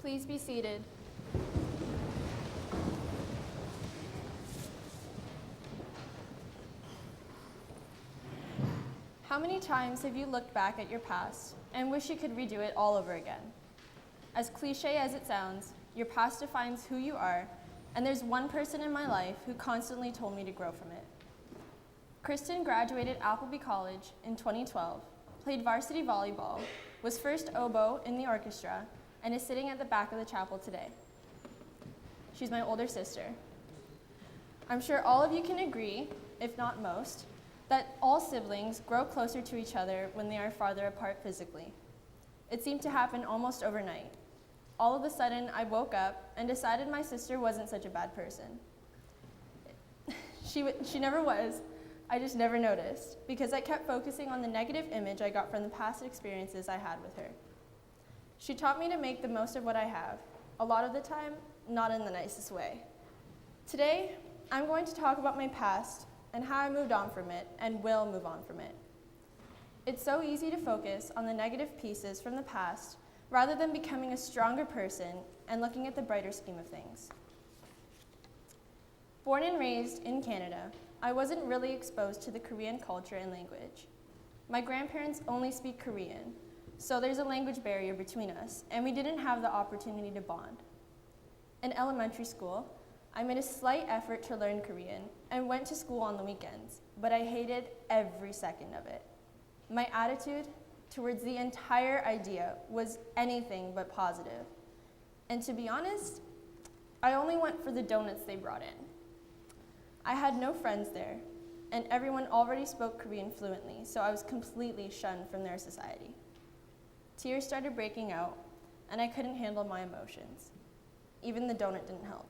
Please be seated. How many times have you looked back at your past and wish you could redo it all over again? As cliche as it sounds, your past defines who you are, and there's one person in my life who constantly told me to grow from it. Kristen graduated Appleby College in 2012, played varsity volleyball, was first oboe in the orchestra, and is sitting at the back of the chapel today. She's my older sister. I'm sure all of you can agree, if not most, that all siblings grow closer to each other when they are farther apart physically. It seemed to happen almost overnight. All of a sudden, I woke up and decided my sister wasn't such a bad person. She never was. I just never noticed, because I kept focusing on the negative image I got from the past experiences I had with her. She taught me to make the most of what I have, a lot of the time, not in the nicest way. Today, I'm going to talk about my past and how I moved on from it and will move on from it. It's so easy to focus on the negative pieces from the past rather than becoming a stronger person and looking at the brighter scheme of things. Born and raised in Canada, I wasn't really exposed to the Korean culture and language. My grandparents only speak Korean, so there's a language barrier between us, and we didn't have the opportunity to bond. In elementary school, I made a slight effort to learn Korean and went to school on the weekends, but I hated every second of it. My attitude towards the entire idea was anything but positive. And to be honest, I only went for the donuts they brought in. I had no friends there, and everyone already spoke Korean fluently, so I was completely shunned from their society. Tears started breaking out, and I couldn't handle my emotions. Even the donut didn't help.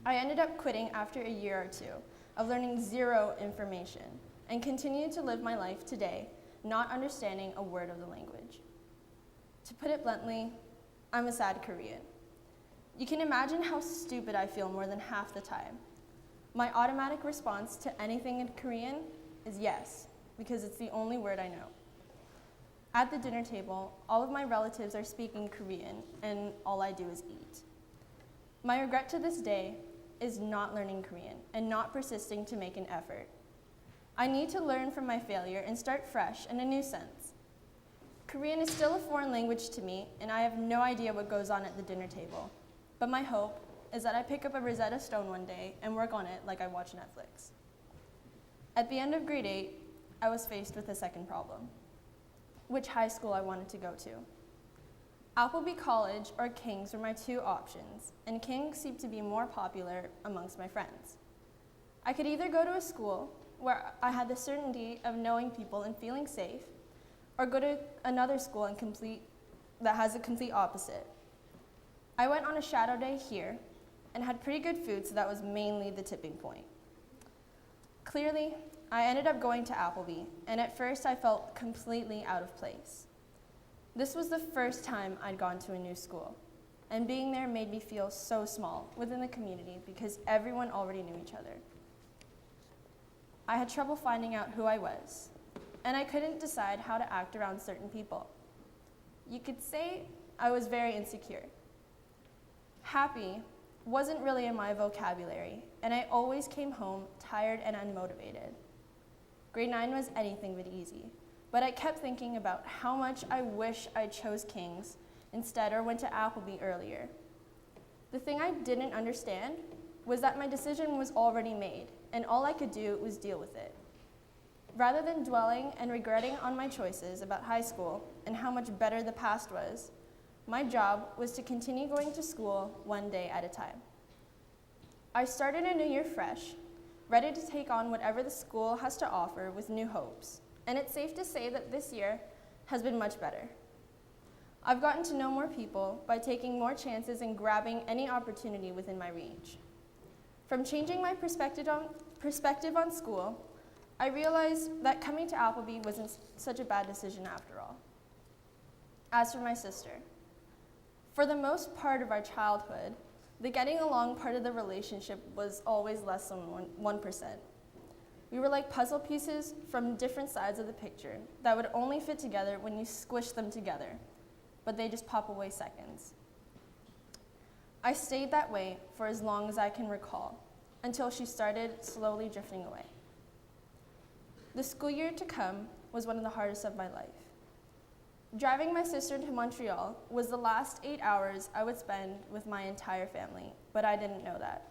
I ended up quitting after a year or two of learning zero information and continued to live my life today not understanding a word of the language. To put it bluntly, I'm a sad Korean. You can imagine how stupid I feel more than half the time. My automatic response to anything in Korean is yes, because it's the only word I know. At the dinner table, all of my relatives are speaking Korean, and all I do is eat. My regret to this day is not learning Korean and not persisting to make an effort. I need to learn from my failure and start fresh in a new sense. Korean is still a foreign language to me, and I have no idea what goes on at the dinner table. But my hope is that I pick up a Rosetta Stone one day and work on it like I watch Netflix. At the end of grade 8, I was faced with a second problem: which high school I wanted to go to. Appleby College or King's were my two options, and King's seemed to be more popular amongst my friends. I could either go to a school where I had the certainty of knowing people and feeling safe, or go to another school that has a complete opposite. I went on a shadow day here and had pretty good food, so that was mainly the tipping point. Clearly, I ended up going to Appleby, and at first I felt completely out of place. This was the first time I'd gone to a new school, and being there made me feel so small within the community because everyone already knew each other. I had trouble finding out who I was, and I couldn't decide how to act around certain people. You could say I was very insecure. Happy wasn't really in my vocabulary, and I always came home tired and unmotivated. Grade 9 was anything but easy, but I kept thinking about how much I wish I chose King's instead or went to Appleby earlier. The thing I didn't understand was that my decision was already made, and all I could do was deal with it. Rather than dwelling and regretting on my choices about high school and how much better the past was, my job was to continue going to school one day at a time. I started a new year fresh, ready to take on whatever the school has to offer with new hopes, and it's safe to say that this year has been much better. I've gotten to know more people by taking more chances and grabbing any opportunity within my reach. From changing my perspective on school, I realized that coming to Appleby wasn't such a bad decision after all. As for my sister, for the most part of our childhood, the getting along part of the relationship was always less than 1%. We were like puzzle pieces from different sides of the picture that would only fit together when you squish them together, but they just pop away seconds. I stayed that way for as long as I can recall, until she started slowly drifting away. The school year to come was one of the hardest of my life. Driving my sister to Montreal was the last 8 hours I would spend with my entire family, but I didn't know that.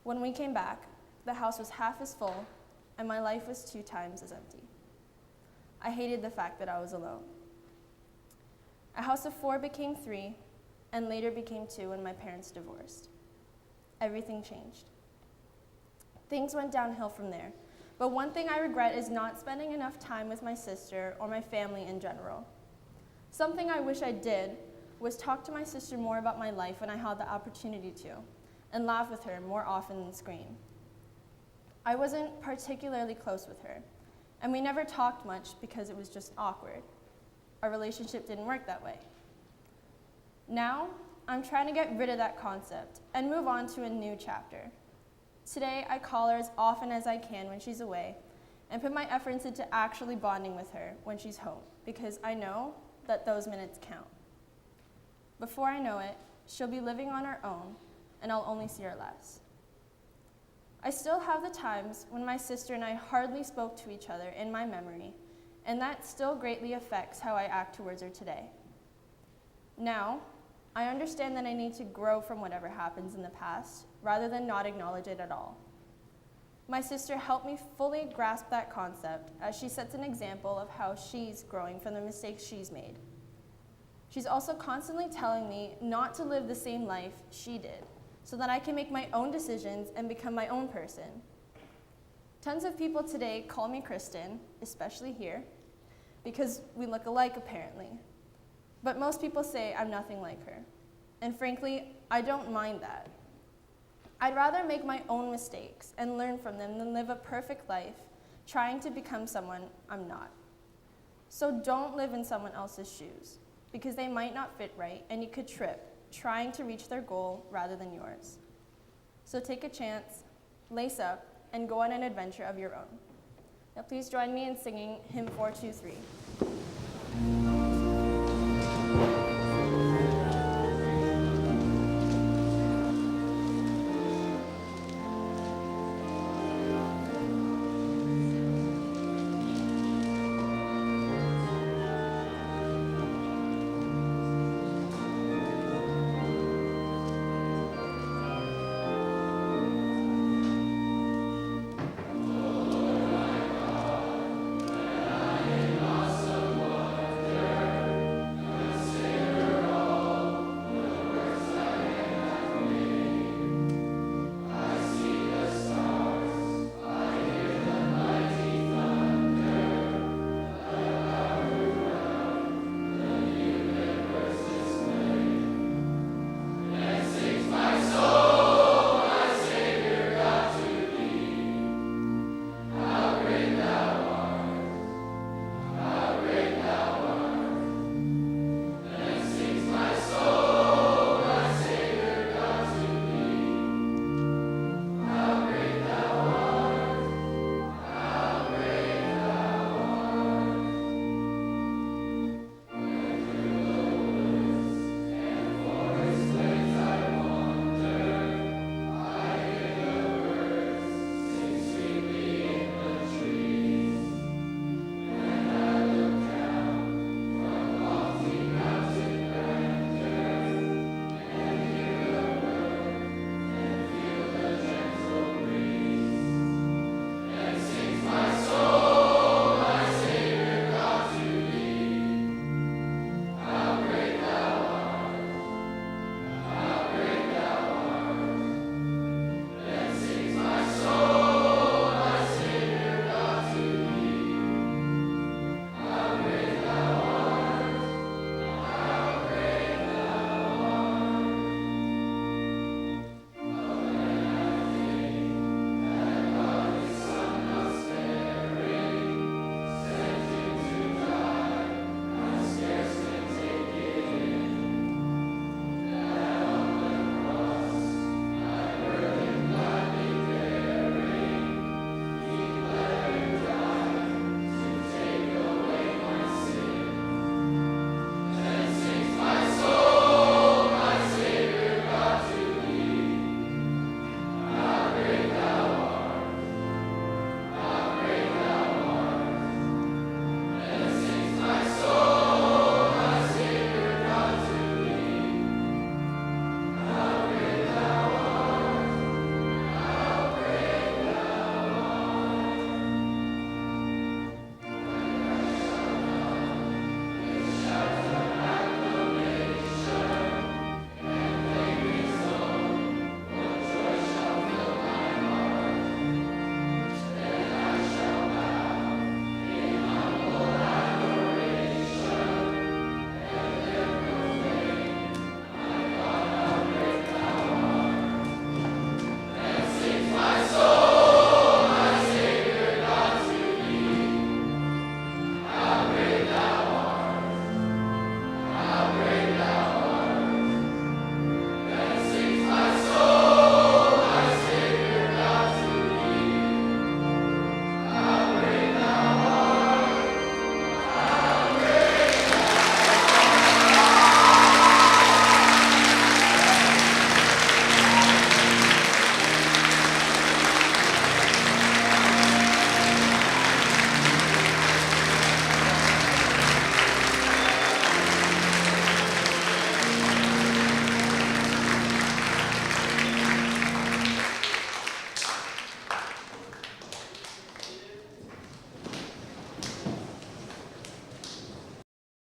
When we came back, the house was half as full, and my life was 2 times as empty. I hated the fact that I was alone. A house of 4 became 3, and later became 2 when my parents divorced. Everything changed. Things went downhill from there, but one thing I regret is not spending enough time with my sister or my family in general. Something I wish I did was talk to my sister more about my life when I had the opportunity to, and laugh with her more often than scream. I wasn't particularly close with her, and we never talked much because it was just awkward. Our relationship didn't work that way. Now, I'm trying to get rid of that concept and move on to a new chapter. Today, I call her as often as I can when she's away and put my efforts into actually bonding with her when she's home, because I know that those minutes count. Before I know it, she'll be living on her own, and I'll only see her less. I still have the times when my sister and I hardly spoke to each other in my memory, and that still greatly affects how I act towards her today. Now, I understand that I need to grow from whatever happens in the past, rather than not acknowledge it at all. My sister helped me fully grasp that concept, as she sets an example of how she's growing from the mistakes she's made. She's also constantly telling me not to live the same life she did, so that I can make my own decisions and become my own person. Tons of people today call me Kristen, especially here, because we look alike apparently. But most people say I'm nothing like her. And frankly, I don't mind that. I'd rather make my own mistakes and learn from them than live a perfect life trying to become someone I'm not. So don't live in someone else's shoes, because they might not fit right and you could trip trying to reach their goal rather than yours. So take a chance, lace up, and go on an adventure of your own. Now please join me in singing hymn 423.